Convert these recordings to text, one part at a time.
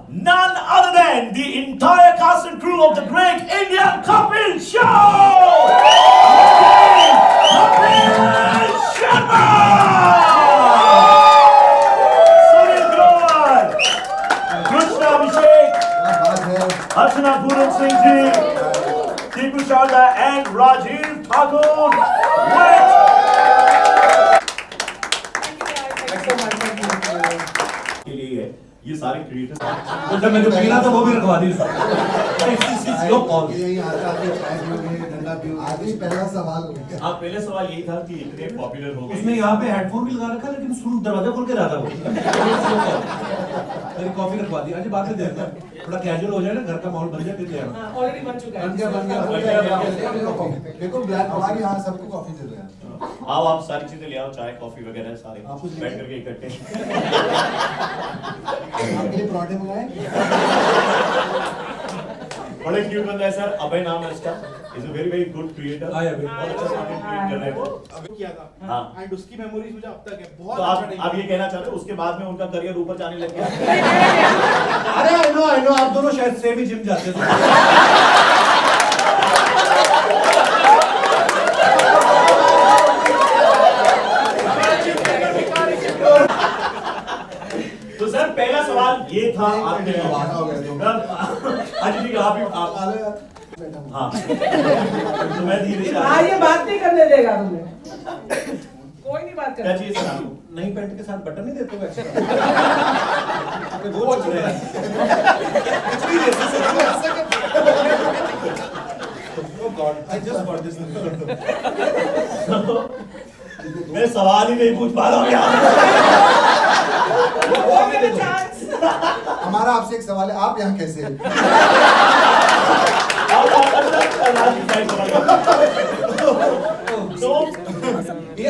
none other than the entire cast and crew of the Great Indian Kapil Show! Kapil Sharma! Sunil Grover! Krishna Abhishek! Archana Puran Singh ji! Tipu Sharda and Rajiv Thakur! ये सारे creators जब मैं जो पीना था वो भी रखवा दी पहला सवाल हो गया। हाँ, पहले सवाल यही था कि इतने पॉपुलर हो गए। उसने यहाँ पे हेडफोन भी लगा रखा लेकिन सुन दरवाजा खोल के रहा था वो। मेरी कॉफी रखवा दी। अजय बात में देखना थोड़ा कैजुअल हो जाए ना, घर का माहौल बन जाए फिर ले आना। ऑलरेडी बन चुका है। देखो ब्लैक हमारे यहाँ सबको कॉफी दे रहे हैं। आओ आप सारी चीजें ले आओ, चाय कॉफी वगैरह सारे बैठ करके इकट्ठे। आपके लिए पराठे मंगाए? बड़े क्यूट बंदा है सर, अभय नाम है इसका। Is a very good creator. Hi Abhay. बहुत अच्छा कंटेंट क्रिएट कर रहे हैं वो। अभी किया था। हाँ। एंड उसकी मेमोरीज मुझे अब तक है। तो बहुत आप ये कहना चाहते हो उसके बाद में उनका करियर ऊपर जाने लग गया? अरे आई नो आप दोनों शायद सेम ही जिम जाते थे। तो सर पहला सवाल ये था आपके लिए। हो गया अच्छा ठीक है, आप हाँ तो मैं धीरे से हाँ, ये बात नहीं करने देगा तुम्हें। कोई नहीं बात क्या कर। चाहिए सर आपको? नई पैंट के साथ बटन नहीं देते हो एक्स्ट्रा? वो चल रहा है। Oh God, I just got this. मैं सवाल ही नहीं पूछ पा रहा हूँ यार। हमारा आपसे एक सवाल है, आप यहाँ कैसे हैं? तो ये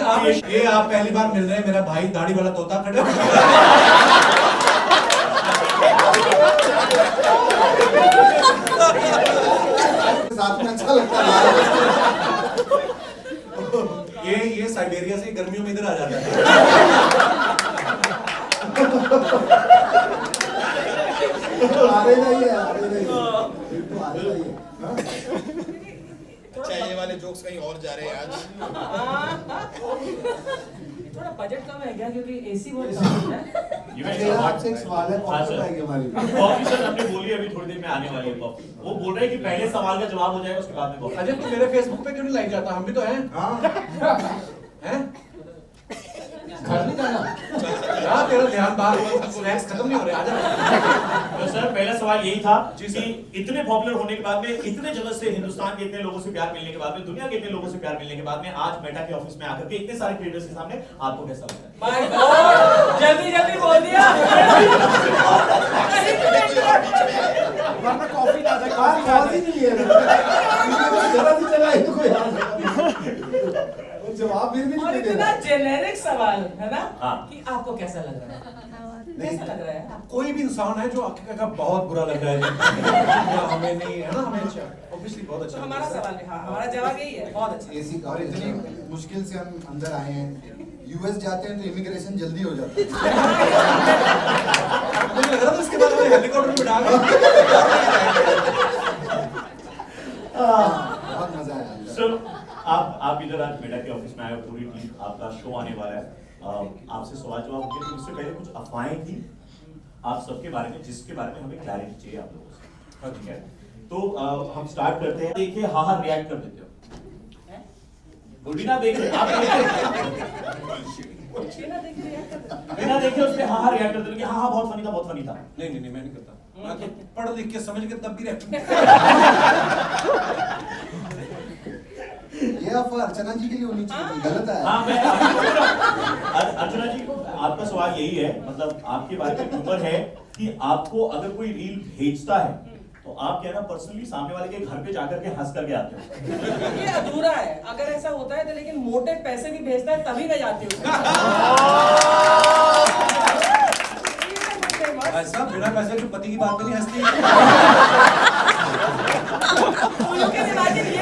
आप पहली बार मिल रहे हैं, मेरा भाई दाढ़ी वाला तोता खड़े साथ में अच्छा लगता है। ये साइबेरिया से गर्मियों में इधर आ जाता है। अच्छा ये वाले जोक्स कहीं और जा रहे हैं आज। थोड़ा बजट कम है क्या, क्योंकि एसी बहुत कम है। आपसे एक सवाल है, कॉफी आएगी हमारी। कॉफी सर हमने बोली अभी थोड़ी देर में आने वाली है कॉफी। वो बोल रहे हैं कि पहले सवाल का जवाब हो जाएगा उसके बाद में कॉफी। अजय तू मेरे फेसबुक पे क्यों नहीं लाइक जाता? हम भी तो हैं। हैं? घर नहीं जाना? यार तेरा ध्यान बाहर, स्नैक्स खत्म नहीं हो रहे। आजा। तो सर पहला सवाल यही था कि इतने पॉपुलर होने के बाद में, इतने जगह से, हिंदुस्तान के इतने लोगों से प्यार मिलने के बाद में, दुनिया के इतने लोगों से प्यार मिलने के बाद में आज मेटा के ऑफिस में आकर के इतने सारे क्रिएटर्स के सामने आपको कैसा लग रहा है? माय गॉड, जल्दी बोल दिया। वरना कॉफी ना जाए। कॉफी नहीं है। जरा सी चला इनको यार। जवाब फिर भी और नहीं दे इतना रहा। जेनेरिक सवाल है ना हाँ। कि आपको कैसा लग रहा है? कैसा लग रहा है? कोई भी इंसान है जो आपके का बहुत बुरा लग रहा है। हमें नहीं है ना, हमें अच्छा ऑब्वियसली बहुत अच्छा। तो हमारा सवाल है, हाँ हमारा जवाब यही है, बहुत अच्छा। एसी का, और इतनी मुश्किल से हम अंदर आए हैं। यूएस जाते हैं तो इमिग्रेशन जल्दी हो जाता है। मुझे लग रहा था उसके बाद हमें हेलीकॉप्टर में बिठा के बहुत मजा आया। सर आप इधर आज मेटा के ऑफिस में आए हो, पूरी टीम, आपका शो आने वाला है। आपसे सवाल जवाब होंगे, तो इससे पहले कुछ अफवाहें थी आप सबके बारे में, जिसके बारे में हमें क्लैरिटी चाहिए आप लोगों से। ठीक है, तो हम स्टार्ट करते हैं। देखिए हाँ हाँ रिएक्ट कर देते हो। बिना देखे आप बिना देखे उस पे हाँ हाँ रिएक्ट कर देते हो कि हाँ हाँ बहुत फनी था, बहुत फनी था। नहीं मैं नहीं करता। मैं तो पढ़ लिख के समझ के तब भी रहता। ये अफवाह अर्चना जी के लिए होनी चाहिए, गलत है। हाँ मैं अर्चना जी को आपका सवाल यही है, मतलब आपके बारे में र्यूमर है कि आपको अगर कोई रील भेजता है तो आप क्या ना पर्सनली सामने वाले के घर पे जाकर के हंस करके आते हो। ये अधूरा है, अगर ऐसा होता है तो, लेकिन मोटे पैसे भी भेजता है तभी मैं जाती हूँ। ऐसा बिना पैसे के पति की बात पे नहीं हंसती। ये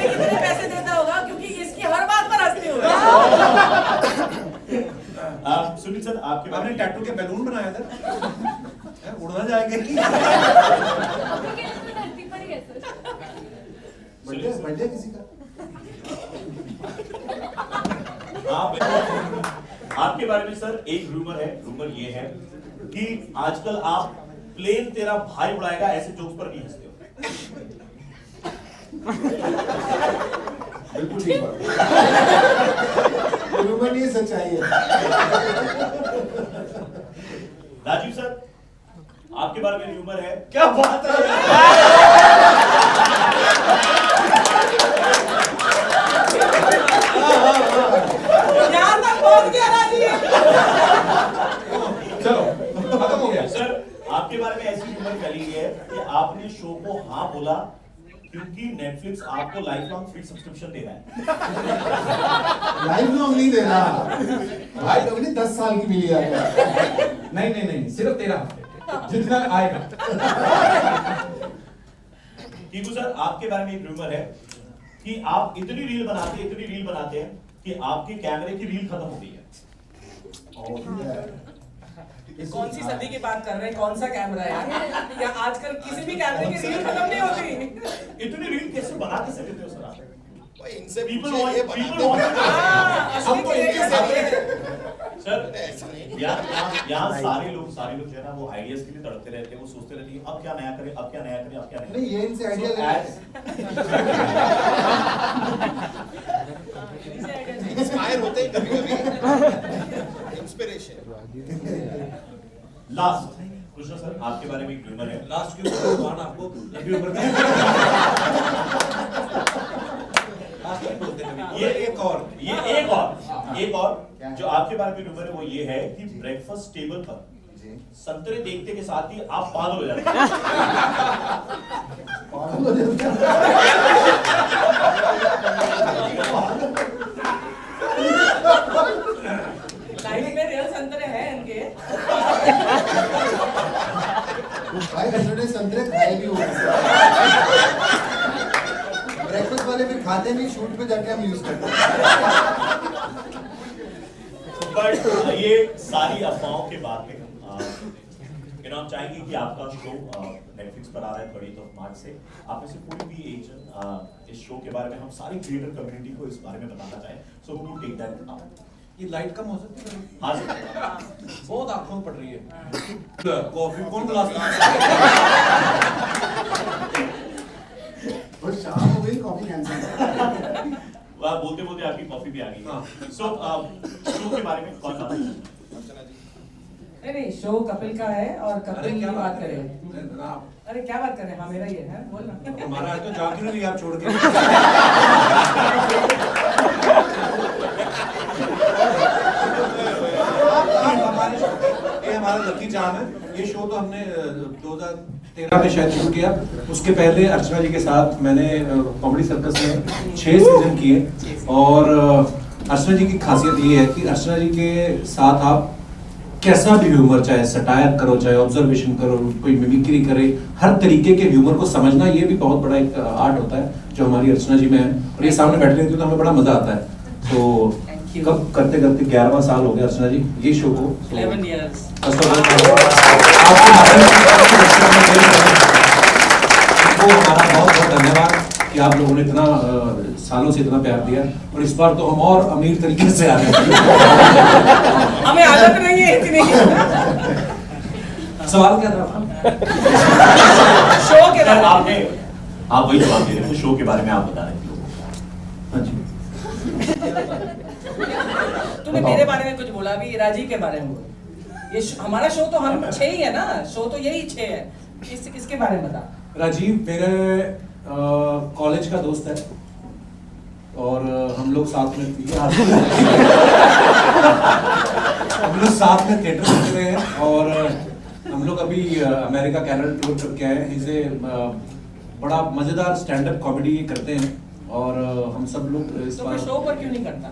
कितने पैसे देता होगा, क्योंकि इसकी हर बात पर हंसती हूँ। सुनील सर आपके बारे आपने में टैटू के बैलून बनाया था? उड़ना समझ आएंगे। धरती पर ही है सर। बर्थडे किसी का? आपके बारे में सर एक रूमर है, रूमर ये है कि आजकल आप प्लेन तेरा भाई उड़ाएगा ऐसे जोक्स पर नहीं हंसते हो। बिल्कुल ठीक बात। रूमर नहीं, सच्चाई है। राजीव सर आपके बारे में रूमर है। क्या बात है। यहाँ तक पहुँच गया राजीव। चलो खत्म हो गया। सर आपके बारे में ऐसी रूमर फैली है कि आपने शो को हाँ बोला क्योंकि नेटफ्लिक्स आपको लाइफ लॉन्ग फ्री सब्सक्रिप्शन दे रहा है। लाइफ लॉन्ग नहीं दे रहा भाई, तो 10 साल की मिली है। नहीं, सिर्फ 13 हफ्ते जितना आएगा। टीकू सर आपके बारे में एक रूमर है कि आप इतनी रील बनाते हैं कि आपके कैमरे की रील खत्म हो गई है। कौन सी सदी की बात कर रहे हैं? कौन सा कैमरा है यार? या आजकल किसी भी कैमरे की रील खत्म नहीं होती। इतनी रील कैसे बना के सकते हो सर आप? भाई इनसे People पूछिए, ये want- बनाते people want- हैं। हम तो इनके से सर ऐसा नहीं। यहाँ सारे लोग जो है ना वो आइडियाज के लिए तड़पते रहते हैं, वो सोचते रहते हैं अब क्या नया करें, अब क्या नया करें, अब क्या नया नहीं, ये इनसे आइडिया So, लेते हैं। इंस्पायर होते हैं कभी-कभी। इंस्पिरेशन। लास्ट कृष्णा सर आपके बारे में एक रूमर है। लास्ट के ऊपर भगवान आपको लंबी उम्र दे। लास्ट में बोलते हैं कभी। ये एक और जो आपके बारे में रूमर है वो ये है कि ब्रेकफास्ट टेबल पर संतरे देखते के साथ ही आप पागल हो जाते हैं। पागल हो जाते हैं। लाइफ में रियल संतरे हैं इनके। भाई हजरत संतरे खाए भी होंगे। ब्रेकफास्ट वाले फिर खाते नहीं, शूट पे जाके हम यूज करते हैं। बट ये सारी अफवाहों के बाद में हम चाहेंगे कि आपका शो नेटफ्लिक्स पर आ रहा है 30 मार्च से। आप में से कोई भी एजेंट इस शो के बारे में हम सारी क्रिएटर कम्युनिटी को इस बारे में बताना चाहें, so would you take that up? ये लाइट कम हो सकती है? हाँ सर। बहुत आंखों में पड़ रही है। कॉफी कौन गिलास और शाम हो गई, कॉफी कैंसिल। बोलते बोलते आपकी कॉफी भी आ गई। हाँ। सो शो के बारे में कौन सा? नहीं शो कपिल का है और कपिल की बात करें। आप अरे क्या बात कर रहे हैं? हाँ मेरा ही है, बोल ना। हमारा है तो जाती नहीं आप छोड़ के। ये हमारा लकी चार्म है। ये शो तो हमने 2013 में शायद शुरू किया। उसके पहले अर्चना जी के साथ मैंने कॉमेडी सर्कस में 6 सीजन किए। और अर्चना जी की खासियत ये है कि अर्चना जी के साथ आप कैसा भी ह्यूमर, चाहे सटायर करो, चाहे ऑब्जर्वेशन करो, कोई मिमिक्री करे, हर तरीके के ह्यूमर को समझना ये भी बहुत बड़ा एक आर्ट होता है जो हमारी अर्चना जी में है। और ये सामने बैठ रही थी तो हमें बड़ा मजा आता है। तो कब करते करते 11वां साल हो गया अर्चना जी ये शो को। 11 years। आपको हमारा बहुत बहुत धन्यवाद कि आप लोगों ने इतना सालों से इतना प्यार दिया। और इस बार तो हम और अमीर तरीके से आ रहे हैं। हमें आदत नहीं है इतनी। सवाल क्या था? शो के बारे में। आप वही जवाब दे रहे थे, शो के बारे में आप बता रहे थे। हाँ जी। तूने मेरे बारे में कुछ बोला अभी, राजीव के बारे में बोल। ये हमारा शो तो हम 6 ही है ना, शो तो यही 6 है। किसके बारे में बता। राजीव मेरे कॉलेज का दोस्त है और हम लोग साथ में थिएटर करते रहे हैं। और हम लोग अभी अमेरिका कनाडा टूर करके आए हैं। इसे बड़ा मजेदार स्टैंड अप कॉमेडी करते हैं और हम सब लोग इस तो बार मैं शो पर क्यों नहीं करता?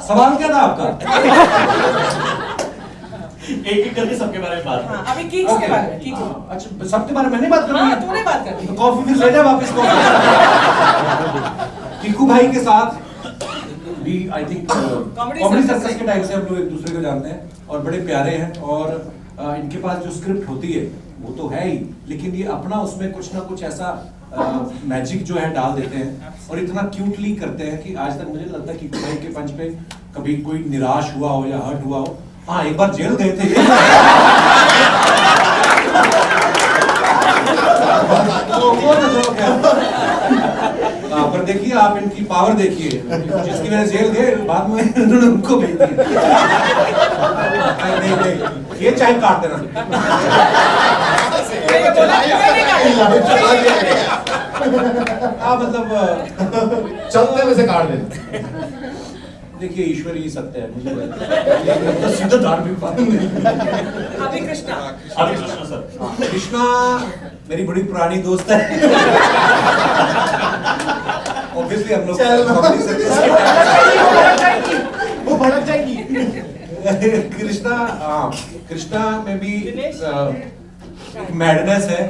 सवाल क्या था आपका? एक करके सबके बारे में बात हाँ, अभी किक्स के बारे में। किक्स। अच्छा सबके बारे में मैंने बात करनी हाँ है? तूने बात करनी तो कॉफी फिर ले जा वापस को। टीकू भाई के साथ we I think Comedy comedy circus circus के टाइम से हम लोग एक दूसरे को जानते हैं और बड़े प्यारे हैं, और इनके पास जो स्क्रिप्ट होती है वो तो है ही, लेकिन ये अपना उसमें कुछ ना कुछ ऐसा मैजिक जो है डाल देते हैं और इतना क्यूटली करते हैं कि आज तक मुझे लगता है कि भाई के पंच पे कभी कोई निराश हुआ हो या हर्ट हुआ हो। हाँ, एक बार जेल गए थे वो तो जोक है। पर देखिए आप इनकी पावर देखिए, जिसकी वजह से जेल गए बाद में उन्होंने उनको भेज दिया। नहीं नहीं, ये चाहे काट देना। हाँ मतलब चलते में से काट दे। देखिए ईश्वर ही सत्य है, मुझे तो सीधा धार्मिक बात नहीं। अभी कृष्णा सर, कृष्णा मेरी बड़ी पुरानी दोस्त है। ऑब्वियसली हम लोग comedy circus के वो भड़क जाएगी। कृष्णा, हाँ कृष्णा में भी मैडनेस है।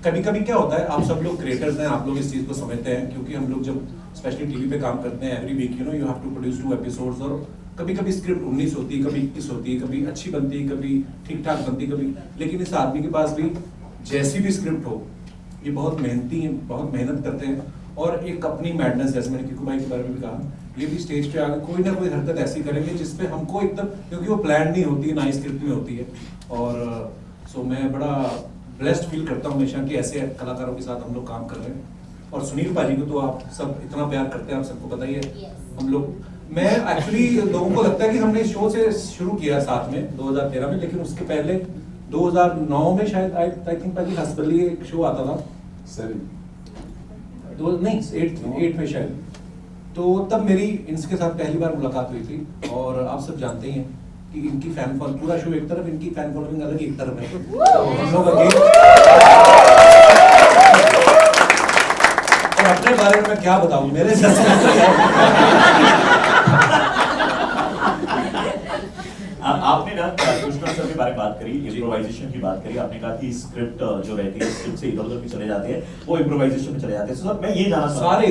कभी कभी क्या होता है, आप सब लोग क्रिएटर्स हैं, आप लोग इस चीज को समझते हैं, क्योंकि हम लोग जब स्पेशली टीवी पे काम करते हैं every week you have to produce 2 episodes, और कभी कभी स्क्रिप्ट 19 होती है, कभी 21 होती है, कभी अच्छी बनती है, कभी ठीक ठाक बनती है, कभी। लेकिन इस आदमी के पास भी जैसी भी स्क्रिप्ट हो, ये बहुत मेहनती हैं, बहुत मेहनत करते हैं, और एक अपनी मैडनेस, जैसे मैंने किकू भाई के बारे में भी कहा, ये भी स्टेज पे आकर कोई ना कोई हरकत ऐसी करेंगे जिसपे हमको एकदम, क्योंकि वो प्लान नहीं होती है, ना ही स्क्रिप्ट में होती है। और सो मैं बड़ा ब्लेस्ड फील करता हूँ हमेशा कि ऐसे कलाकारों के साथ हम लोग काम कर रहे हैं। और सुनील पाजी को तो आप सब इतना प्यार करते हैं, आप सबको पता ही है। हम लोग, मैं एक्चुअली लोगों को लगता है कि हमने शो से शुरू किया साथ में 2013 में, लेकिन उसके पहले 2009 में शायद आई थिंक पाजी हंसबली एक शो आता था सर, नहीं 8 में शायद। तो तब मेरी इनके साथ पहली बार मुलाकात हुई थी, और आप सब जानते ही हैं कि इनकी फैन फॉलोइंग, पूरा शो एक तरफ, इनकी फैन फॉलोइंग अलग एक तरफ है। तो हम लोग और अपने बारे में क्या बताऊं, मेरे आपने ना कृष्णा सर के बारे में बात करी, इम्प्रोवाइजेशन की बात करी, आपने कहा कि स्क्रिप्ट जो रहती है स्क्रिप्ट से इधर-उधर भी चले जाते हैं, वो इम्प्रोवाइजेशन में चले जाते हैं। सर मैं ये जानना सारे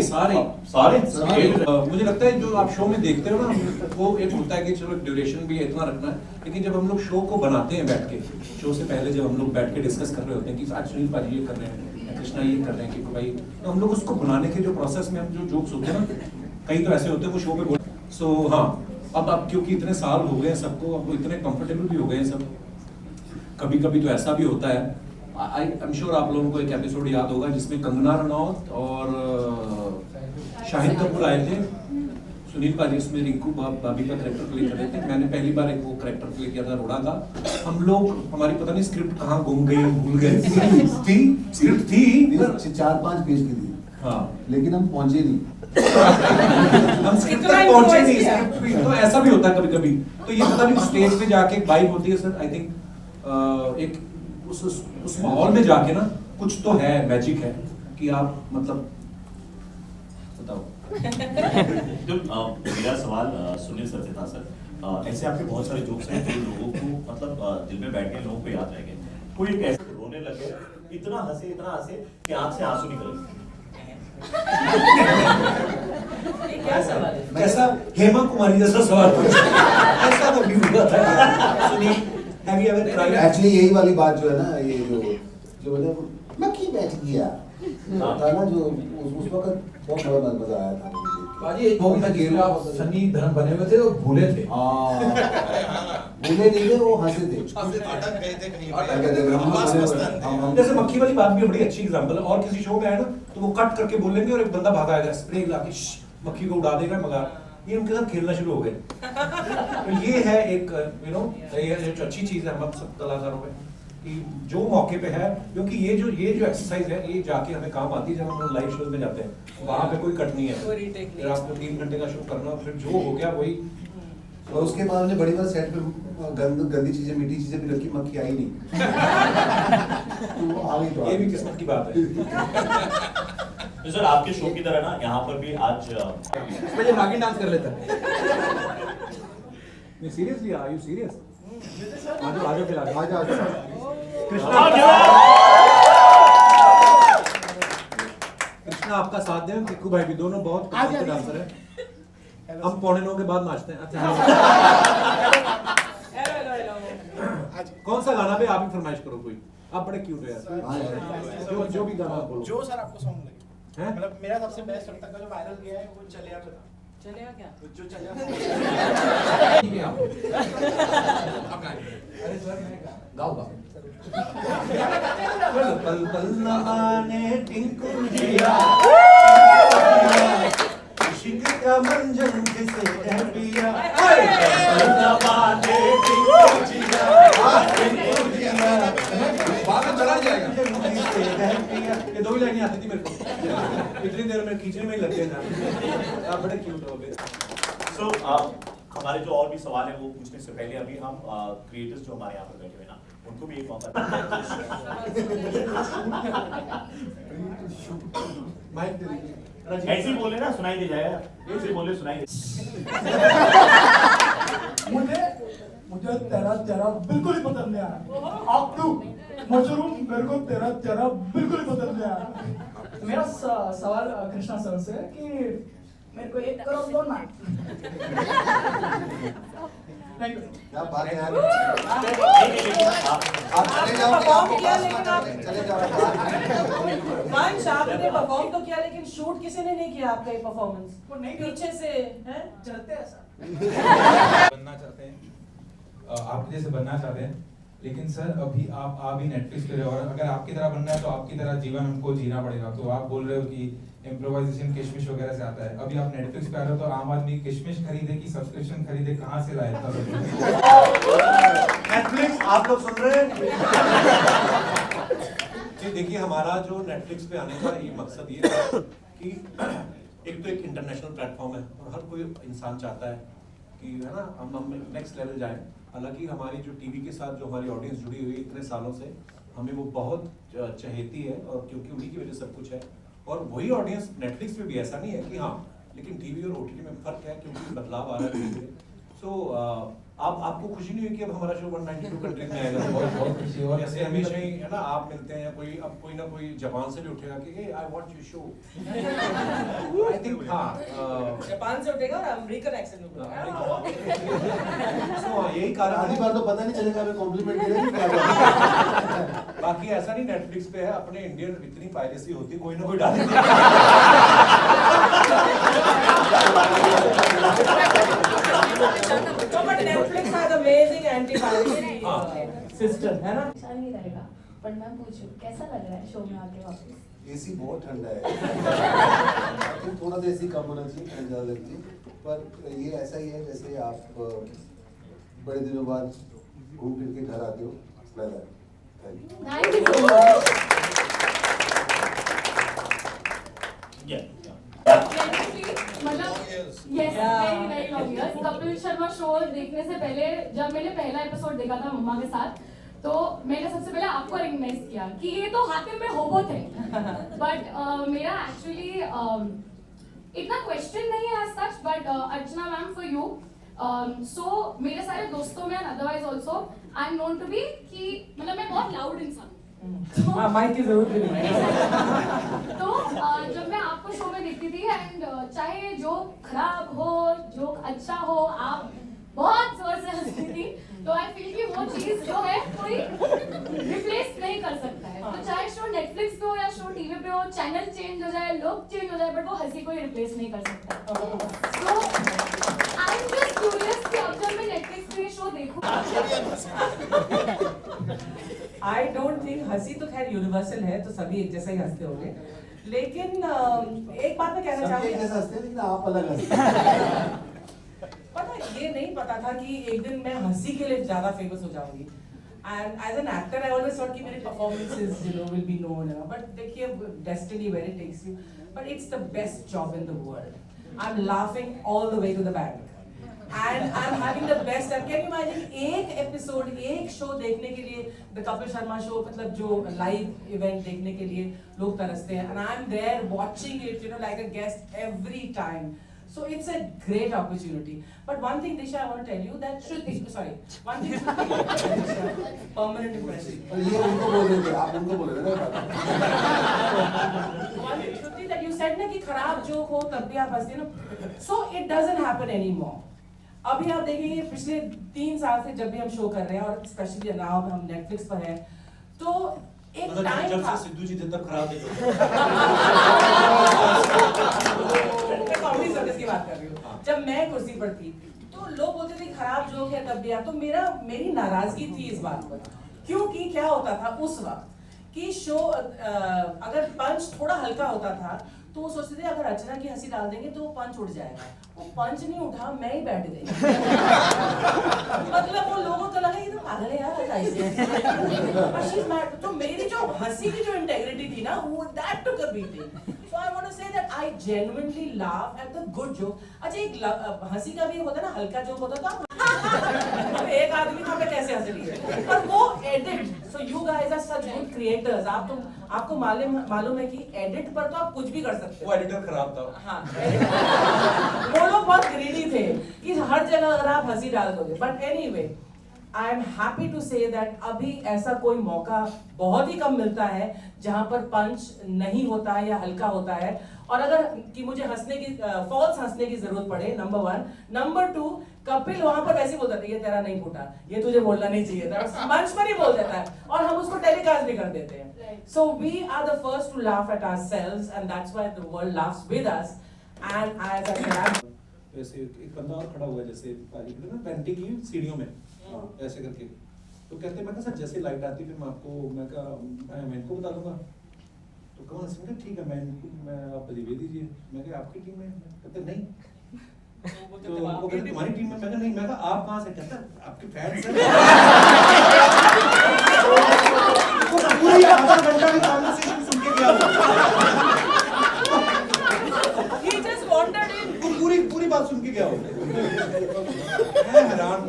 मुझे लगता है जो आप शो में देखते हो ना, वो एक होता है कि चलो ड्यूरेशन भी इतना रखना है, लेकिन जब हम लोग शो को बनाते हैं बैठ के, शो से पहले जब हम लोग बैठ के डिस्कस कर रहे होते हैं कि आज सुनील पाजी ये कर रहे हैं, कृष्णा ये कर रहे हैं, कि भाई, तो हम लोग उसको बनाने के जो प्रोसेस में हम जो जोक्स होते हैं ना, कई तो ऐसे होते हैं वो शो पे बोल। सो हाँ, अब क्योंकि इतने साल हो गए सबको, अब इतने कंफर्टेबल भी हो गए सब, कभी कभी तो ऐसा भी होता है। आई एम श्योर आप लोगों को एक एपिसोड याद होगा जिसमें कंगना रनौत और शाहिद कपूर आए थे। सुनील पाजी इसमें रिंकू भाभी का कैरेक्टर प्ले कर रहे थे, मैंने पहली बार एक वो कैरेक्टर प्ले किया था रोड़ा का। हम लोग, हमारी पता नहीं स्क्रिप्ट कहाँ गुम गई, हम भूल गए। थी स्क्रिप्ट थी 4-5 पेज की थी, हाँ, लेकिन हम पहुंचे नहीं। हम स्क्रिप्ट तक पहुंचे नहीं, स्क्रिप्ट भी तो ऐसा भी होता है कभी कभी। तो ये पता नहीं स्टेज पे जाके एक वाइब होती है सर, आई थिंक एक उस माहौल में जाके ना कुछ तो है, मैजिक है कि आप मतलब बताओ। जो मेरा सवाल सुनील सर से था सर, ऐसे आपके बहुत सारे जोक्स हैं जो लोगों को मतलब दिल में बैठ गए, लोगों को याद रह गए। कोई एक ऐसे रोने लगे, इतना हंसे कि आंख से आंसू निकल गए। ये क्या सवाल है? ऐसा हेमा कुमारी जैसा सवाल पूछा, ऐसा तो नहीं हुआ था। Sunil, have you ever tried? Actually यही वाली बात जो है ना, ये जो मतलब मक्खी बैठ गया था ना, जो उस वक्त बहुत बड़ा मजा आया था मुझे। बाजी एक मूवी था गेला, सनी धर्म बने हुए थे, वो भूले थे। भूले नहीं थे, वो हंसे थे। अटक गए थे कहीं अटक गए थे, हम आवाज मस्त थे। हम जैसे मक्खी वाली बात भी बड़ी अच्छी एग्जांपल है। और किसी शो में है ना, तो वो कट करके बोलेंगे और एक बंदा भागा आएगा, स्प्रे लाके मक्खी को उड़ा देगा, मगर ये उनके साथ खेलना शुरू हो गए। तो ये है एक ये जो अच्छी चीज है हम सब कलाकारों में, कि जो मौके पे है, क्योंकि ये जो एक्सरसाइज है, ये जाके हमें काम आती है जब हम लोग लाइव शोज में जाते हैं। वहाँ पे कोई कट नहीं है, फिर आपको 3 घंटे का शो करना, फिर जो हो गया वही। और उसके बाद हमने बड़ी बार सेट पे गंदी चीजें, मीठी चीजें भी रखी, मक्खी आई नहीं। तो वो आ गई, तो ये भी किस्मत की बात है। तो सर आपके शो की तरह ना यहाँ पर भी आज मुझे नागिन डांस कर लेता है। नहीं सीरियसली, आर यू सीरियस? आजो खिला दो। आजा कृष्णा अर्चना आपका साथ दें, किक्कू भाई भी, दोनों बहुत अच्छे डांसर हैं। हम 8:45 के बाद नाचते हैं। अच्छा कौन सा गाना पे आप ही फरमाइश करो कोई, आप बड़े क्यूट हो यार, जो भी गाना आप बोलो। जो सर आपको सॉन्ग लगे हैं? मतलब मेरा सबसे बेस्ट अब तक का जो वायरल गया है वो चलिया पे था। चलेगा क्या? जो चलिया ठीक है आप गाएं। अरे सर मैं गाओ गाओ पल पल न आने टिंकू जिया, इश्क का मंजन जिसे कह पिया, पल न आने टिंकू जिया, टिंकू जिया, बाद में चला जाएगा। जिसे कह पिया। ये दो ही लाइनें आती थी मेरे को, इतनी देर में खींचने में ही लगते हैं। आप बड़े क्यूट हो गए। सो हमारे जो और भी सवाल है वो पूछने से पहले अभी हम क्रिएटर्स जो हमारे यहाँ पर बैठे हुए ना, उनको भी एक मौका माइक दे दीजिए। ऐसे ही बोले ना, सुनाई दे जाएगा, ऐसे बोले सुनाई दे। मुझे तेरा चेहरा बिल्कुल ही पसंद नहीं आया। आपलू मशरूम मेरे को तेरा चेहरा बिल्कुल ही पसंद नहीं आया। मेरा सवाल कृष्णा सर से कि मेरे को 1 करोड़ दो ना। Thank you. क्या बात है यार, आप आप चले जाओ, परफॉर्म आपको किया पास लेकिन ना आप करें, चले जाओ। वंश आपने परफॉर्म तो किया लेकिन शूट किसी ने नहीं किया आपका ये परफॉर्मेंस, वो नहीं पीछे से हैं? चलते हैं सर। बनना चाहते हैं, आपके जैसे बनना चाहते हैं, लेकिन सर अभी आप भी नेटफ्लिक्स पे रहे और अगर आपकी तरह बनना है तो आपकी तरह जीवन हमको जीना पड़ेगा। तो आप बोल रहे हो कि इम्प्रोवाइजेशन किशमिश वगैरह से आता है, अभी आप नेटफ्लिक्स पे आ रहे हो तो आम आदमी किशमिश खरीदे कि सब्सक्रिप्शन खरीदे, कहाँ से लाए इतना सब? नेटफ्लिक्स आप लोग सुन रहे हैं? जी देखिए, हमारा जो नेटफ्लिक्स पे आने का ये मकसद ये है कि एक तो एक इंटरनेशनल प्लेटफॉर्म है और हर कोई इंसान चाहता है कि है ना हम नेक्स्ट लेवल जाएं। हालांकि हमारी जो टीवी के साथ जो हमारी ऑडियंस जुड़ी हुई है इतने सालों से, हमें वो बहुत चहेती है और क्योंकि उन्हीं की वजह से सब कुछ है। और वही ऑडियंस नेटफ्लिक्स पे भी, ऐसा नहीं है कि हाँ, लेकिन टीवी और ओटीटी में फर्क है क्योंकि बदलाव आ रहा है धीरे-धीरे। सो आपको खुशी नहीं हुई कि अब हमारा शो 192 कंट्रीज में आएगा? बहुत खुशी। और जैसे हमेशा ही है ना, आप मिलते हैं, कोई अब कोई ना कोई जापान से भी उठेगा कि I want you show. I think हाँ, जापान से उठेगा और अमेरिकन एक्सेंट में बोलेगा। सो यही कारण आधी है। बार तो पता नहीं चलेगा, हमें कॉम्प्लीमेंट दे रहे हैं। बाकी ऐसा नहीं नेटफ्लिक्स पे है, अपने इंडियन इतनी पायरेसी होती, कोई ना कोई डाल तो but Netflix has amazing anti piracy system, है ना? अच्छा नहीं रहेगा, पर मैं पूछूं कैसा लग रहा है शो में आके वापस? एसी बहुत ठंडा है। तो थोड़ा सा एसी कम होना चाहिए, ठंड ज़्यादा लगती है। पर ये ऐसा ही है जैसे आप बड़े दिनों बाद घूम फिर के घर आते हो, वैसा। Thank you. Thank you so much. मतलब yes very very long years. Kapil Sharma show देखने से पहले जब मैंने पहला एपिसोड देखा था मम्मा के साथ, तो मैंने सबसे पहले आपको रिकग्नाइज किया कि ये तो हातिम में होबो थे। बट मेरा एक्चुअली इतना क्वेश्चन नहीं है as such, but Archana ma'am for you, so मेरे सारे दोस्तों में otherwise also I am known to be कि मतलब मैं बहुत लाउड इंसान हूँ। माइक की जरूरत भी नहीं है। तो जब मैं आपको शो में देखती थी एंड चाहे जोक खराब हो जोक अच्छा हो, आप बहुत जोर से हंसती थी। तो आई फील कि वो चीज जो है कोई रिप्लेस नहीं कर सकता है। तो चाहे शो नेटफ्लिक्स पे हो या शो टीवी पे हो, चैनल चेंज हो जाए, लोग चेंज हो जाए, बट वो हंसी कोई रिप्लेस नहीं कर सकता। तो आई एम जस्ट क्यूरियस कि अब जब मैं नेटफ्लिक्स पे शो देखूं, आई डोंट थिंक हंसी तो खैर यूनिवर्सल है, तो सभी एक जैसा ही हंसते होंगे। लेकिन एक बात मैं कहना सब चाहूंगी, एक जैसा हंसते हैं, लेकिन आप अलग हंसते हैं। पता है, ये नहीं पता था कि एक दिन मैं हंसी के लिए ज्यादा फेमस हो जाऊंगी। And as an actor I always thought कि मेरे performances will be known, but देखिए destiny where it takes you, but it's the best job in the world. I am laughing all the way to the bank and I'm having the best time. Can you imagine एक episode, एक show देखने के लिए, the Kapil Sharma show, मतलब जो live event देखने के लिए लोग तरसते हैं, and I'm there watching it, you know, like a guest every time. So it's a great opportunity. But one thing, Disha, I want to tell you that one thing permanent impression. और ये उनको बोल रहे थे, आप उनको बोल रहे थे ना। One thing, Shruti, that you said ना कि खराब जोक हो तब भी आप हंसते हैं ना. So it doesn't happen anymore. अभी आप देखेंगे पिछले 3 साल से जब भी हम शो कर रहे हैं और स्पेशली नाउ हम नेटफ्लिक्स पर हैं, तो एक टाइम जब था. से सिद्धू जी थे तब खराब थे। मैं कॉमेडी सर्कस की बात कर रही हूँ. जब मैं कुर्सी पर थी तो लोग बोलते थे खराब जोक है तब भी आप, तो मेरी नाराजगी थी इस बात पर, क्योंकि क्या होता था उस वक्त कि शो अगर पंच थोड़ा हल्का होता था तो वो सोचते थे अगर अर्चना की हंसी डाल देंगे तो वो पंच उठ जाएगा. वो पंच नहीं उठा, मैं ही बैठ गई. मतलब वो लोगों को लगा ये तो पागल है यार ऐसे. तो मेरी जो हंसी की जो इंटेग्रिटी थी ना, वो that took a beating. So I want to say that I genuinely laugh at the good joke. अच्छा एक हंसी का भी होता है ना, हल्का जोक होता था. एक आदमी वहाँ पे कैसे हंस रही है, पर वो edit. So you guys are such good creators. आपको मालूम है कि एडिट पर तो आप कुछ भी कर सकते हो. वो एडिटर खराब था। हाँ, वो लोग बहुत ग्रीडी थे कि हर जगह अगर आप हंसी डाल दोगे. But anyway, I am happy to say that अभी ऐसा कोई मौका बहुत ही कम मिलता है जहां पर पंच नहीं होता है या हल्का होता है. और अगर कि मुझे फॉल्स हंसने की जरूरत पड़े, नंबर 1. नंबर 2, कपिल वहां पर वैसे बोलता था ये तेरा नहीं फूटा, ये तुझे बोलना नहीं चाहिए था, मंच पर ही बोल देता है और हम उसको टेलीकास्ट भी कर देते हैं. So we are the first to laugh at ourselves and that's why the world laughs with us. And as I said, वैसे एक बंदा और खड़ा हुआ है जैसे पाजी के ना पेंटिंग की सीढ़ियों में ऐसे करके, तो कहते मैं कहा सर जैसे लाइट आती फिर मैं आपको मैं इनको बता दूंगा. तो कमल सिंह ठीक है मैं आप बलिए दीजिए. मैं कहा आपकी टीम में? कहते नहीं. तो वो कहते तुम्हारी टीम में? मैं कहा नहीं. मैं कहा आप कहाँ से? कहता आपके फैंस हैं. पूरी आधा घंटा की कॉन्वर्सेशन सुन के गया. he just wandered in. पूरी बात सुन के गया. मैं हैरान.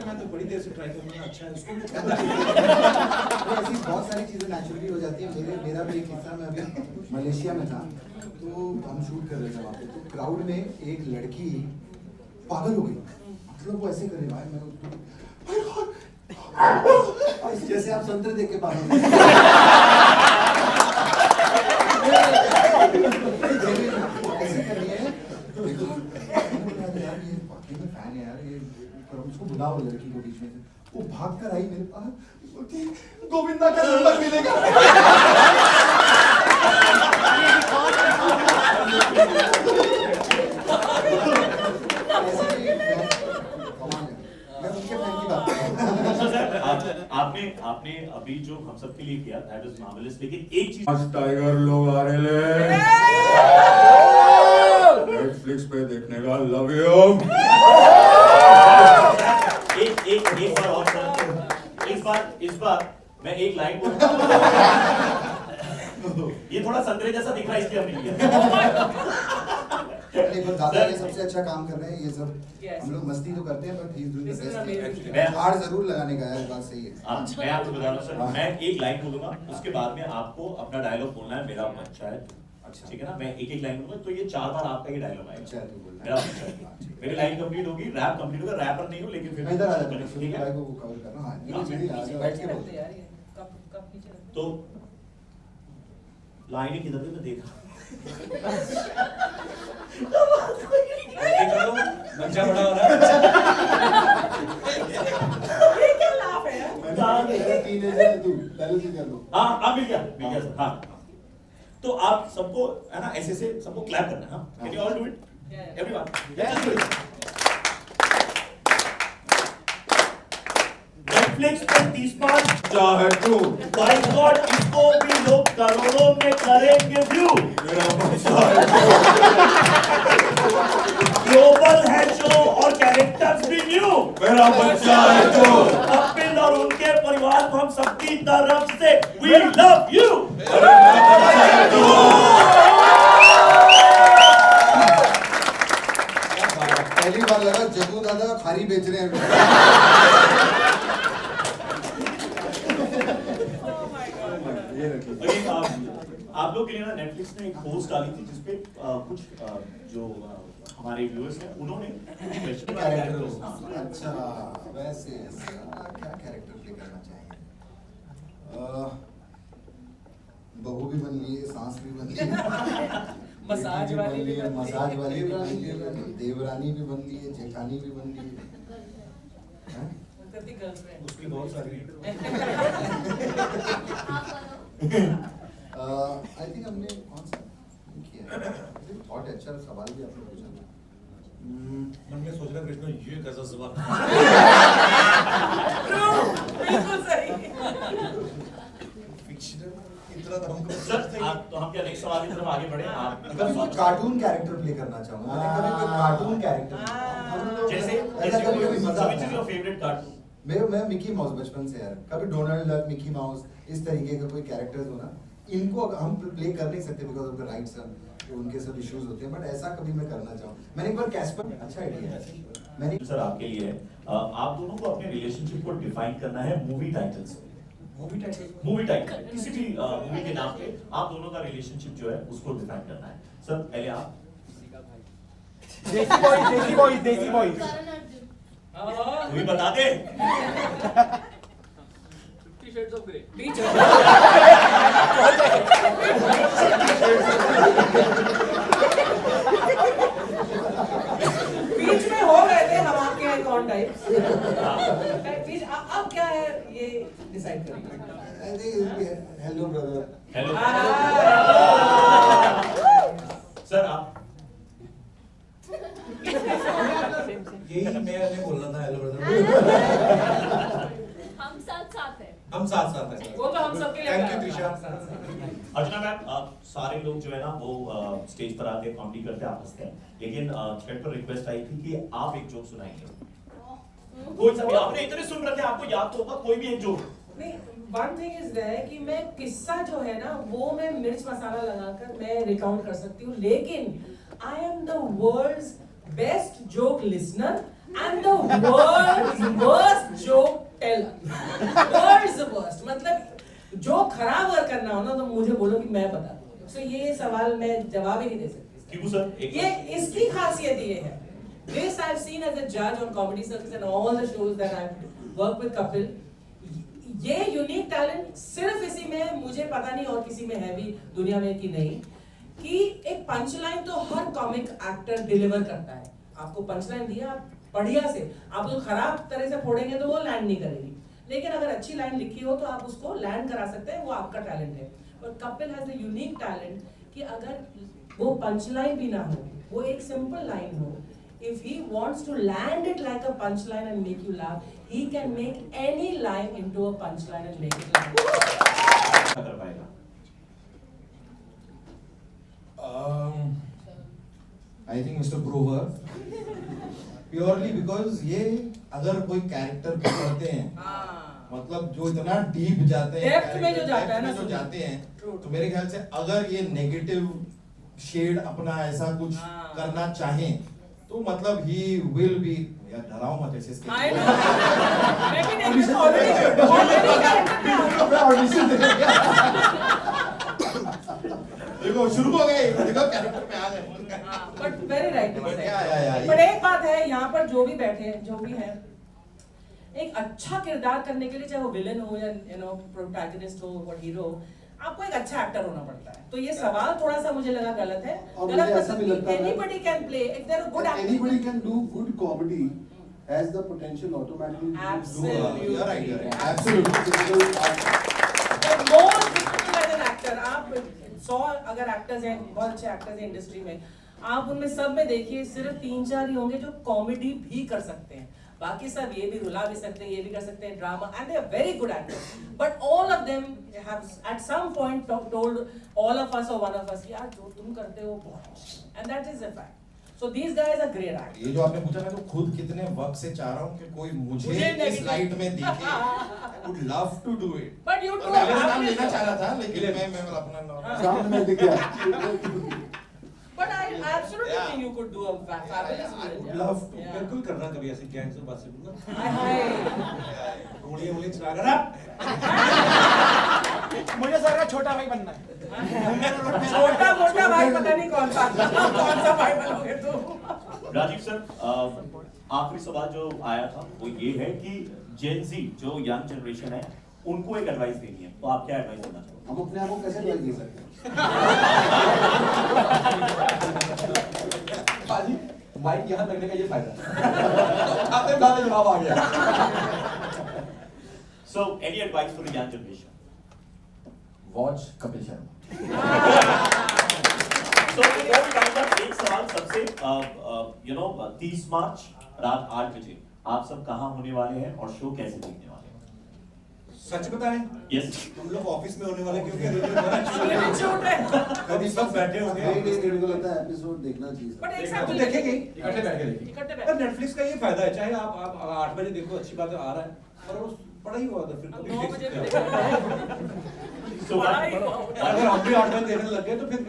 मैं तो बड़ी देर से ट्राई कर रहा हूं. अच्छा है उसको ऐसी बहुत सारी चीजें नेचुरली हो जाती है. मेरा भी एक किस्सा, मैं अभी मलेशिया में था तो हम शूट कर रहे थे वहाँ पे, तो क्राउड में एक लड़की पागल हो गई. मतलब वो ऐसे करे भाई, मैं जैसे आप संतरे देख के पागल ऐसे कर रही है. यार ये वाकई में फैन है यार, ये उसको बुलाओ लड़की को बीच में से. वो भाग कर आई मेरे पास, बोलती गोविंदा का नंबर मिलेगा. मैं उनके फैन की बात कर रहा हूं. आपने अभी जो हम सब के लिए किया दैट वाज मार्वेलस. लेकिन एक चीज, आज टाइगर लोग आ रहे हैं नेटफ्लिक्स पे देखने का. Love you. एक बार और सर, इस बार मैं एक लाइन बोलूंगा. ये थोड़ा संतरे जैसा दिख रहा है इसलिए हमने लिया. नहीं पर दादा ये सबसे अच्छा काम कर रहे हैं. ये सब हम लोग मस्ती तो करते हैं पर he is doing the best. हार जरूर लगाने का है, बात सही है. मैं आपको बता रहा हूं सर, मैं एक लाइन बोलूंगा, उसके बाद में आपको अपना डायलॉग बोलना है. मेरा बच्चा है, अच्छा ठीक है ना. मैं एक लाइन बोलूंगा तो ये 4 बार आपका ही डायलॉग आएगा. अच्छा तू बोल. मेरा बच्चा है. मेरी लाइन कंप्लीट होगी, रैप कंप्लीट होगा. रैपर नहीं हूं लेकिन फिर मैं इधर आ जाता हूं. ठीक है. को कवर करना. हां बैठ के बोलते यार ये कब नीचे रखते. तो लाइन किधर थी मैं देखा. बच्चा बड़ा हो रहा है. ये क्या लाफ है यार. टीनेजर है तू, पहले से कर लो. हाँ मिल गया सर. हाँ तो आप सबको है ना ऐसे से सबको क्लैप करना है. हाँ can you all do it everyone. Netflix पे 30 पार्ट चाहे तू बाय गॉड इसको भी लोग करोड़ों में करेंगे व्यू. मेरा बच्चा है. ग्लोबल है शो और कैरेक्टर्स भी न्यू. मेरा बच्चा है तू. कपिल और उनके परिवार को हम सबकी तरफ से वी लव यू. पहली बार लगा जग्गू दादा खारी बेच रहे हैं. ये रखिए. आप लोग के लिए ना नेटफ्लिक्स ने एक पोस्ट डाली थी जिसपे कुछ जो हमारे व्यूअर्स हैं उन्होंने कैरेक्टर। अच्छा, वैसे क्या कैरेक्टर प्ले करना चाहिए? बहू भी बन लिए, सास भी बन लिए, मसाज वाली भी बन ली। मसाज वाली भी बन ली, देवरानी भी बन ली, जेठानी भी बन ली। उसकी बहुत सारी आई थिंक हमने कौन सा किया है? बहुत अच्छा सवाल भी आपने पूछा। मन में सोच रहा कृष्ण ये कैसा सवाल। बिल्कुल सही। फिक्शनल इतना तो हमको सर आप तो हम क्या नेक्स्ट सवाल की तरफ आगे बढ़े आप कभी कोई कार्टून कैरेक्टर प्ले करना चाहूंगा। मैंने कभी कोई कार्टून कैरेक्टर जैसे ऐसा कभी कभी मजा आता योर है। फेवरेट कार्टून मैं मिकी माउस बचपन से यार, कभी डोनाल्ड डक, मिकी माउस, इस तरीके का कोई कैरेक्टर्स हो ना, इनको हम प्ले कर नहीं सकते बिकॉज ऑफ द राइट्स, उनके सब इश्यूज होते हैं, बट ऐसा कभी मैं करना चाहूँ। मैंने एक बार कैस्पर, अच्छा आइडिया है, मैंने सर आपके लिए है आप दोनों को अपने रिलेशनशिप को डिफाइन करना है मूवी टाइटल से। मूवी टाइटल किसी भी मूवी के नाम पे आप दोनों का रिलेशनशिप जो है उसको डिफाइन करना है। सर पहले आप देसी बॉय तू ही बता दे। 50 Shades of Grey। बीच में हो गए थे हम आपके आइकॉन टाइप्स। बीच अब क्या है ये डिसाइड करेंगे। I think hello brother. Hello sir आप यही मैंने बोलना था, हेलो ब्रदर। हम साथ साथ हैं। हम साथ साथ हैं। वो तो हम सबके लिए thank you Trisha. Archana ma'am सारे लोग जो है ना वो स्टेज पर आके कॉमेडी करते हैं, आप हंसते हैं, लेकिन थ्रेड पर रिक्वेस्ट आई थी कि आप एक जोक सुनाएंगे। कोई सा भी आपने इतने सुन रखे आपको याद तो होगा कोई भी एक जोक। नहीं, वन थिंग इज देयर कि मैं किस्सा जो है ना वो मैं मिर्च मसाला लगाकर मैं रिकाउंट कर सकती हूँ, लेकिन I am the world's best joke listener and the world's worst joke teller. World's worst मतलब जो खराब वर्क करना हो ना तो मुझे बोलो कि मैं बता दूँ। सो ये सवाल मैं जवाब ही नहीं दे सकती। क्यों सर? ये इसकी खासियत ये है, this I've seen as a judge on Comedy Circus and all the shows that I've worked with Kapil, ये यूनिक टैलेंट सिर्फ इसी में है, मुझे पता नहीं और किसी में है भी दुनिया में कि नहीं, कि एक पंच लाइन तो हर कॉमिक एक्टर डिलीवर करता है। आपको पंच लाइन दिया आप बढ़िया से, आप जो खराब तरह से फोड़ेंगे तो वो लैंड नहीं करेगी, लेकिन अगर अच्छी लाइन लिखी हो तो आप उसको लैंड करा सकते हैं, वो आपका टैलेंट है। और Kapil has the unique talent कि अगर वो पंच लाइन भी ना हो, वो एक सिंपल लाइन हो, if he wants to land it like a punchline and make you laugh, he can make any line into a punchline and make it laugh. कर पाएगा। I think Mr. Grover, purely because ये अगर कोई character करते हैं, मतलब जो इतना डीप जाते हैं, डेप्थ में जो जाता है ना, जो जाते हैं, तो मेरे ख्याल से अगर ये नेगेटिव शेड अपना ऐसा कुछ करना चाहें, तो मतलब ही विल बी, यार डराओ मत ऐसे इसके। I know. मैं भी ऑडिशन देखो शुरू हो गए, देखो कैरेक्टर पे आ गए। But very right. या बट एक बात है, यहाँ पर जो भी बैठे हैं, जो भी है, एक अच्छा किरदार करने के लिए, चाहे वो विलेन हो या प्रोटैगनिस्ट हो और हीरो, आपको एक अच्छा एक्टर होना पड़ता है। तो ये सवाल थोड़ा सा मुझे लगा गलत है। और मुझे ऐसा भी लगता है anybody can play if they're a good actor. Anybody can do good comedy has the potential automatically to Absolutely. You're right, you're right. Absolutely. But more difficult as an actor. आप 100 अगर एक्टर्स हैं, बहुत अच्छे actors हैं industry में, आप उनमें सब में देखिए सिर्फ 3-4 ही होंगे जो कॉमेडी भी कर सकते हैं, बाकी सब ये भी रुला भी सकते हैं, ये भी कर सकते हैं drama, and they are very good actors, but all of them have at some point told all of us और वन ऑफ अस, यार जो तुम करते हो बहुत मुश्किल, and that is a fact. So these guys are great actors. ये जो आपने पूछा, मैं तो खुद कितने वक्त से चाह रहा हूँ कि कोई मुझे इस लाइट में देखे। I would love to do it. But you do. मैं अपना नाम लेना चाह रहा था, लेकिन मैं अपना नाम सामने में दिख गया। But I absolutely think you could do a fabulous villain. Love बिल्कुल करना कभी ऐसे गैंग से बात से बोलना। हाय हाय। गोलियां चला कर मुझे सर का छोटा भाई बनना है। छोटा मोटा भाई पता नहीं कौन सा भाई बनोगे तो। राजीव सर, आखिरी सवाल जो आया था वो ये है कि जेन ज़ी जो यंग जनरेशन है उनको एक एडवाइस देनी है, तो आप क्या एडवाइस देना चाहोगे? हम अपने आप को कैसे एडवाइस दे सकते हैं? बाजी माइक यहाँ लगने का ये फायदा है। आते गाने जवाब आ गया। So, any advice for the young generation? Watch Kapil Sharma. So, एक सवाल सबसे 30 मार्च रात 8 बजे आप सब कहाँ होने वाले हैं और शो कैसे देखने वाले हैं? सच बताएं? Yes. हम लोग ऑफिस में होने वाले क्योंकि कभी सब बैठे होंगे। मेरे को लगता है एपिसोड देखना चाहिए। बट एक साथ तो देखेंगे इकट्ठे बैठ के देखेंगे। इकट्ठे बैठ पर नेटफ्लिक्स का ये फायदा है, चाहे आप 8 बजे देखो, अच्छी बात है, आ रहा है, पर वो बड़ा ही हुआ था फिर कभी 9 देख बजे सकते हैं। So, अगर हम भी 8 बजे देखने लग गए तो फिर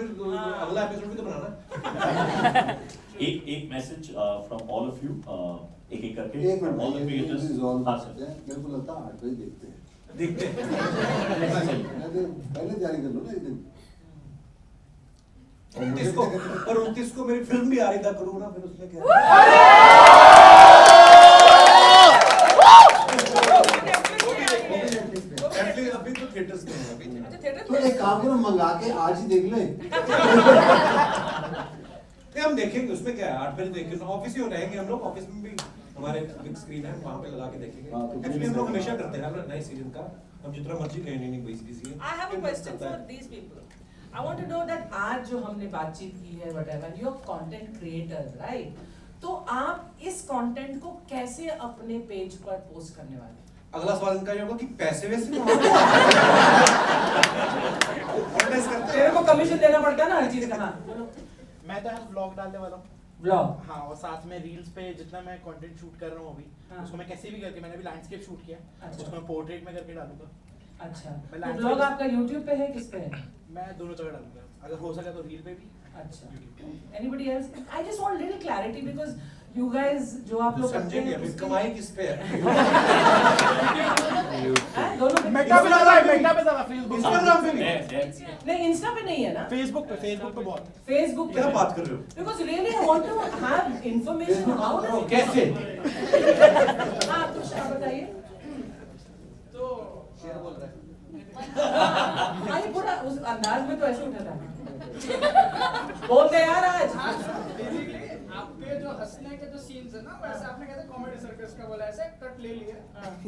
अगला एपिसोड भी तो बनाना है। एक message from all of you, एक करके एक minute all the creators। Resolve हाँ, कर sir. सकते हैं। मेरे को लगता है 8 बजे देखते हैं। देखते हैं। पहले तैयारी कर लो ना एक दिन। 29 को मेरी फिल्म भी आ रही था, करूँ ना, फिर उसमें क्या अभी तो थिएटर्स में है। तो एक काम करो, मंगा के आज ही देख ले। हम देखेंगे, उसमें क्या है, 8 बजे देखेंगे, ऑफिस ही हो रहेंगे हम लोग, ऑफिस में भी हमारे बिग स्क्रीन है, वहाँ पे लगा के देखेंगे। एक्चुअली हम लोग हमेशा करते हैं नए सीजन का, हम जितना मर्जी कहें नहीं बिजी है। I have a question for these people. I want to know that आज जो हमने बातचीत की है whatever, you are content creators, right? तो आप इस कंटेंट को कैसे अपने पेज पर पोस्ट करने वाले हैं? अगला सवाल इनका ये होगा कि पैसे वैसे तेरे को कमीशन देना पड़ता है ना हर चीज का। हाँ मैं तो आज व्लॉग डालने वाला हूँ। ब्लॉग। हाँ, और साथ में रील्स पे जितना मैं कंटेंट शूट कर रहा हूँ अभी, हाँ। उसको मैं कैसे भी करके, मैंने अभी लैंडस्केप शूट किया, अच्छा। उसको मैं पोर्ट्रेट में करके डालूंगा। अच्छा, मैं तो ब्लॉग आपका YouTube पे है, किस पे है? मैं दोनों जगह डालूंगा, अगर हो सके तो रील पे भी। अच्छा, anybody else? I just want little clarity because you guys जो आप लोग करते हैं अभी कमाई किस पे है? दोनों मेटा पे ज्यादा है, मेटा पे ज्यादा, फेसबुक इंस्टाग्राम पे भी? नहीं, इंस्टा पे नहीं है ना? फेसबुक पे बहुत। फेसबुक पे क्या बात कर रहे हो? Because really I want to have information how does it कैसे? हाँ, कुछ आप बताइए। तो शेयर बोल रहा है। हाँ, ये पूरा उस अंदाज में तो ऐसे उठा था। बोलते यार आज। आपके जो हंसने के जो सीन्स है ना, वैसे आपने कहते कॉमेडी सर्कस का बोला, ऐसे कट ले लिए,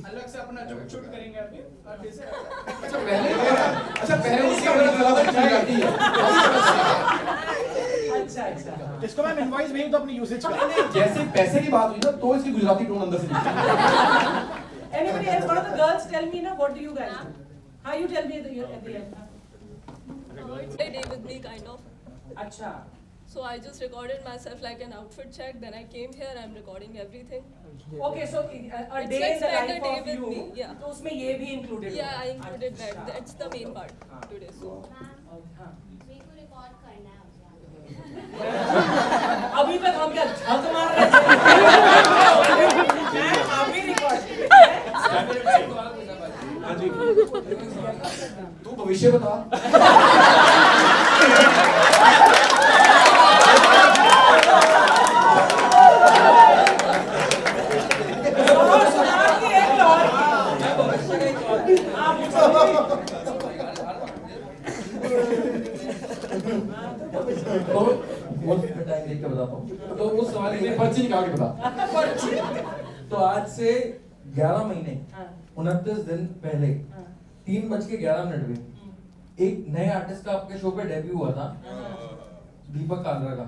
अलग से अपना शूट करेंगे अभी और फिर से पहले उसका मतलब जाती है। अच्छा। इसको मैं इनवॉइस भेज दो अपनी यूसेज का। जैसे पैसे की बात हुई ना, तो इसकी गुजराती टोन अंदर से निकली। Anybody else? One of the girls tell me now, what do you guys do? How you tell me at the end? It's a day with me, kind of. अच्छा. So I just recorded myself like an outfit check. Then I came here. I'm recording everything. Okay, so a It's day like in the spend a life day of with you. me, yeah. तो उसमें ये भी included. Yeah, I included that. That's the main part today. So. हाँ. मेरे को record करना है अभी तक हम क्या झक मार रहे थे? अभी रिकॉर्ड। हाँ जी। तू भविष्य बता। तो उस सवाल के पर्ची निकाल के बता। तो आज से 11 महीने 29 दिन पहले 3:11 में एक नए आर्टिस्ट का आपके शो पे डेब्यू हुआ था, दीपक कांद्रा का।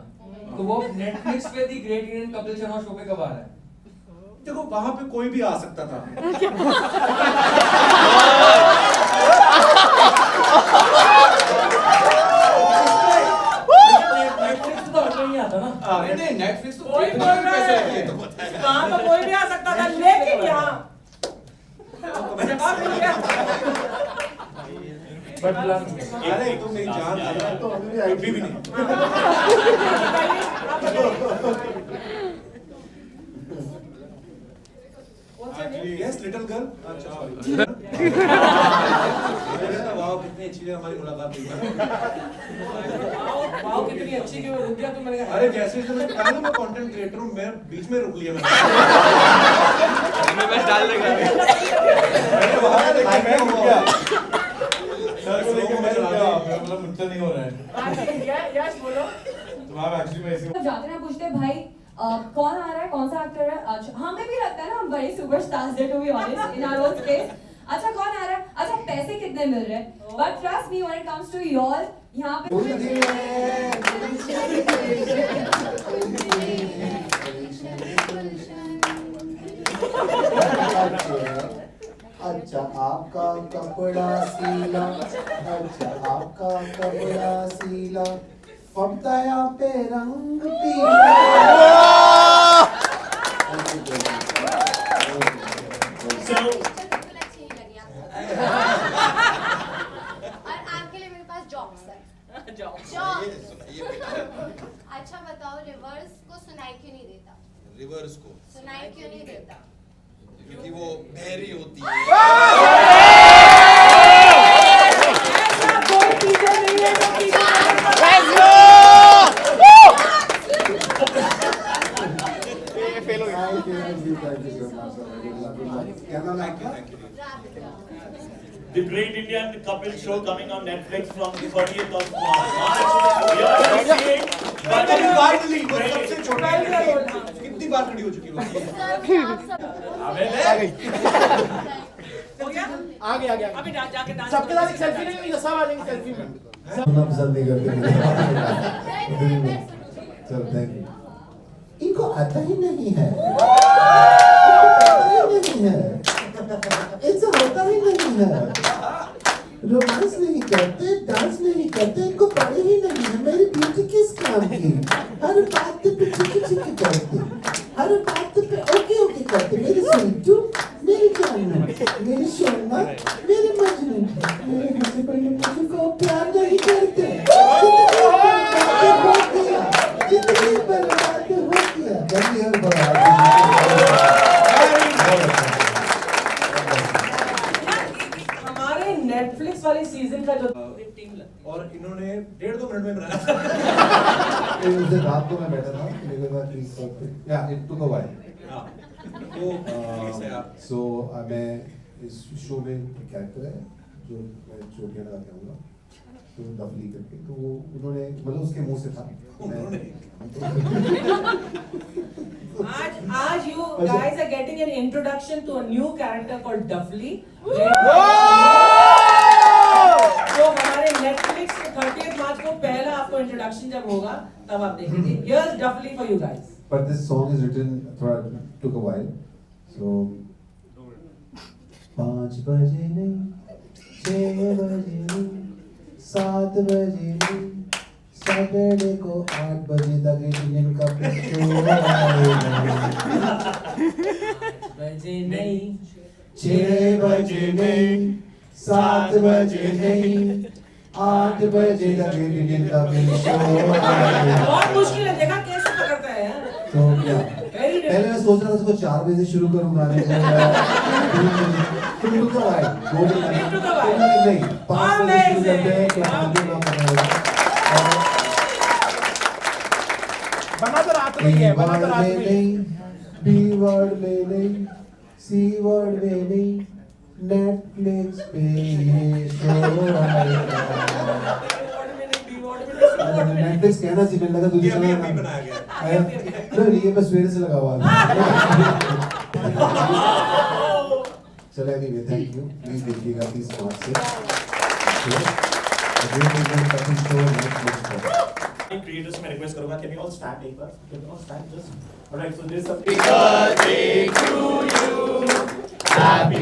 तो वो नेटफ्लिक्स पे the great Indian Kapil Sharma show पे कब आ रहा है? देखो वहां पे कोई भी आ सकता था। नेटफ्लिक्स तो हर नहीं आता ना। नहीं नेटफ्लिक्स तो कोई वहाँ तो कोई भी आ सकता था, लेकिन यहाँ अरे तुम नहीं जान तो अभी भी नहीं। Yes, little girl. वाओ कितनी अच्छी जगह हमारी मुलाकात हुई है। वाओ कितनी अच्छी कि मैं रुक गया तो मैंने कहा अरे जैसे मैंने कहा ना मैं कंटेंट क्रिएटर हूँ, मैं बीच में रुक लिया मैंने मैं डाल देगा मैं रुक गया मतलब मुझसे नहीं हो रहा है। यस बोलो। तो आप एक्चुअली में ऐसे जाते ना पूछते भाई कौन आ रहा है, कौन सा एक्टर है। अच्छा हमें भी लगता है ना हम बड़े सुपरस्टार्स है to be honest in our own space. अच्छा कौन आ रहा है, अच्छा पैसे कितने मिल रहे हैं। But trust me when it comes to your यहाँ पे अच्छा आपका कपड़ा सीला, अच्छा आपका कपड़ा सीला, फबदया पे रंग पीला। और आपके लिए मेरे पास जॉब्स है। अच्छा बताओ रिवर्स को सुनाई क्यों नहीं देता? रिवर्स को सुनाई क्यों नहीं देता? क्योंकि वो बहरी होती है। The Great Indian Couple Show coming on Netflix from the 30th of March. We are seeing Finally, वो सबसे छोटा है। कितनी बार खड़ी हो चुकी है वो? हो गया? आगे आगे अभी जाके डांस सबके साथ एक सेल्फी नहीं, सब आ जाएंगे सेल्फी में। सुनना पसंद नहीं करते। चल थैंक यू। इनको आता ही नहीं है, नहीं है, इनसे होता ही नहीं है। रोमांस नहीं करते, डांस नहीं करते, इनको पढ़े ही नहीं है। मेरी ब्यूटी किस काम की? हर बात पे चिकी चिकी करते, हर बात पे ओके ओके करते। मेरी सुंटू, मेरी जानू, मेरी सोना, मेरी मजनू, मेरे मुझसे पहले मुझे को प्यार नहीं करते। जिंदगी बर्बाद हो गया। जल्दी और बर्बाद। हमारे नेटफ्लिक्स वाले सीजन का जो और इन्होंने 1.5-2 मिनट में बनाया। उस दिन रात को मैं बैठा था, मेरे पास या इट टुक अ व्हाइल। तो कैसे आप? सो मैं इस शो में कैरेक्टर है जो मैं चोटियां लगा के आऊंगा, तो डफली करके। तो वो उन्होंने मतलब उसके मुंह से था। आज you guys are getting an introduction to a new character called Duffly. तो हमारे Netflix 30th मार्च को पहला आपको इंट्रोडक्शन जब होगा तब आप देखेंगे। Here's Duffly for you guys. But this song is written took a while. So 5 बजे नहीं, 6 बजे नहीं, 7 बजे नहीं, सैटरडे को 8 बजे तक इंडियन का शो बजे नहीं, 6 बजे नहीं, 7 बजे नहीं, 8 बजे तक इंडियन का शो। बहुत मुश्किल है, देखा कैसे पकड़ता है यार। तो क्या पहले मैं सोच रहा था इसको 4 बजे से शुरू करूँ गाने को। तुम रुक जाओ भाई, 2 बजे नहीं, 5 बजे शुरू करते हैं। बना तो रात में है, बना तो रात में नहीं, बी वर्ड में नहीं, सी वर्ड में नहीं, नेटफ्लिक्स पे ये शो आएगा। नेटफ्लिक्स कहना चाहिए, मैंने लगा तुझे अभी बनाया गया। नहीं, ये मैं सवेरे से लगा हुआ है। चलो एनीवे थैंक यू, प्लीज देखिएगा 30 मार्च से। Creators से मैं रिक्वेस्ट करूंगा, can you all stand एक बार? Can you all stand just? Alright, so this is a birthday to you. Happy